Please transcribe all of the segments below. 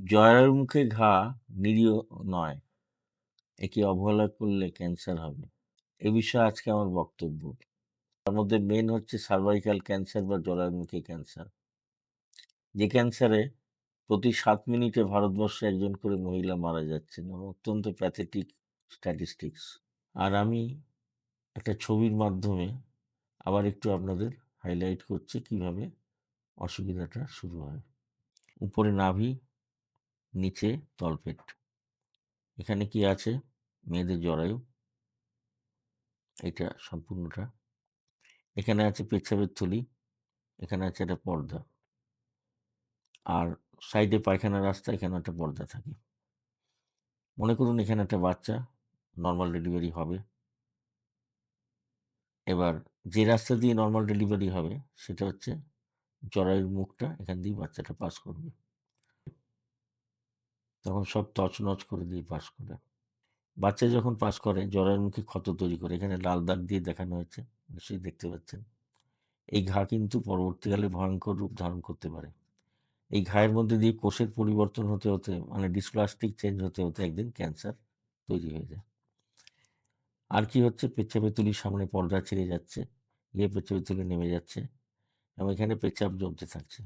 জরায়ুর মুখে ঘা নিরীহ নয়, একে অবহেলা করলে ক্যান্সার হবে। এ বিষয়ে আজকে আমার বক্তব্য। তার মধ্যে মেন হচ্ছে সার্ভাইকাল ক্যান্সার বা জরায়ুমুখী ক্যান্সার। যে ক্যান্সারে প্রতি ৭ মিনিটে ভারতবর্ষে একজন করে মহিলা মারা যাচ্ছেন এবং অত্যন্ত প্যাথেটিক স্ট্যাটিস্টিক্স। আর আমি একটা ছবির মাধ্যমে আবার একটু আপনাদের হাইলাইট করছি কিভাবে অসুবিধাটা শুরু হয়। উপরে নাভি, নিচে তলপেট। এখানে কি আছে? মেয়েদের জরায়ু, এটা সম্পূর্ণটা। এখানে আছে পেচ্ছাবের থলি, এখানে আছে একটা পর্দা, আর সাইডে পায়খানার রাস্তা, এখানে একটা পর্দা থাকে। মনে করুন এখানে একটা বাচ্চা নর্মাল ডেলিভারি হবে। এবার যে রাস্তা দিয়ে নর্মাল ডেলিভারি হবে সেটা হচ্ছে জরায়ুর মুখটা, এখান দিয়ে বাচ্চাটা পাস করবে। তখন সব তছনছ করে দিয়ে পাস করে। বাচ্চা যখন পাস করে জরায়ুর মুখে ক্ষত তৈরি করে, এখানে লাল দাগ দিয়ে দেখানো হয়েছে, নিশ্চয়ই দেখতে পাচ্ছেন। এই ঘা কিন্তু পরবর্তীকালে ভয়ঙ্কর রূপ ধারণ করতে পারে। এই ঘায়ের মধ্যে দিয়ে কোষের পরিবর্তন হতে হতে, মানে ডিসপ্লাস্টিক চেঞ্জ হতে হতে একদিন ক্যান্সার তৈরি হয়ে যায়। আর কি হচ্ছে? পেচ্ছাবের থলির সামনে পর্দা ছিঁড়ে যাচ্ছে, গিয়ে পেচ্ছাবের থলি নেমে যাচ্ছে এবং এখানে পেচ্ছাব জমতে থাকছে।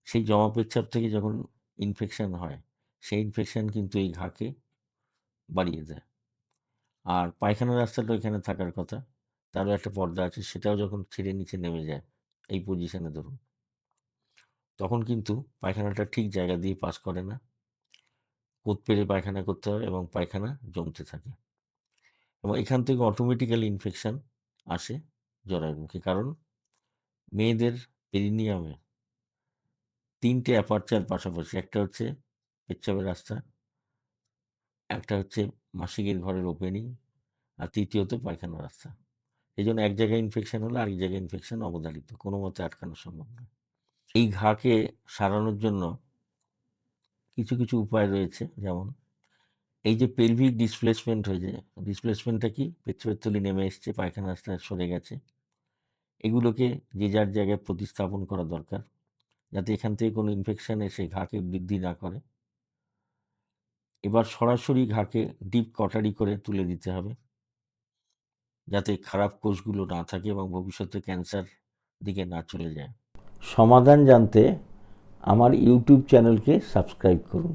সেই জমা পেচ্ছাব থেকে যখন ইনফেকশন হয়, সেই ইনফেকশন কিন্তু এই ঘাকে বাড়িয়ে দেয়। আর পায়খানার রাস্তাটা এখানে থাকার কথা, তারও একটা পর্দা আছে, সেটাও যখন ছিঁড়ে নিচে নেমে যায় এই পজিশনে ধরুন, তখন কিন্তু পায়খানাটা ঠিক জায়গা দিয়ে পাস করে না, কোদ পেরে পায়খানা করতে হয় এবং পায়খানা জমতে থাকে এবং এখান থেকে অটোমেটিক্যালি ইনফেকশন আসে জরায়ুর মুখে। কারণ মেয়েদের পেরিনিয়ামে ৩টে অ্যাপারচার পাশাপাশি, একটা হচ্ছে পেচ্ছাবের রাস্তা, একটা হচ্ছে মাসিকের ঘরের ওপেনিং, আর তৃতীয়ত পায়খানার রাস্তা। এই জন্য এক জায়গায় ইনফেকশন হলে আরেক জায়গায় ইনফেকশন অবধারিত, কোনো মতে আটকানো সম্ভব নয়। এই ঘাকে সারানোর জন্য কিছু কিছু উপায় রয়েছে, যেমন এই যে পেলভিক ডিসপ্লেসমেন্ট হয়েছে, ডিসপ্লেসমেন্টটা কি? পেচ্ছাবের থলি নেমে এসছে, পায়খানা রাস্তায় সরে গেছে, এগুলোকে যে যার জায়গায় প্রতিস্থাপন করা দরকার, যাতে এখান থেকে কোনো ইনফেকশন এসে ঘাকে বৃদ্ধি না করে। এবার সরাসরি ঘাকে ডিপ কটারি করে তুলে দিতে হবে, যাতে খারাপ কোষগুলো না থাকে এবং ভবিষ্যতে ক্যান্সার দিকে না চলে যায়। সমাধান জানতে আমার ইউটিউব চ্যানেলকে সাবস্ক্রাইব করুন।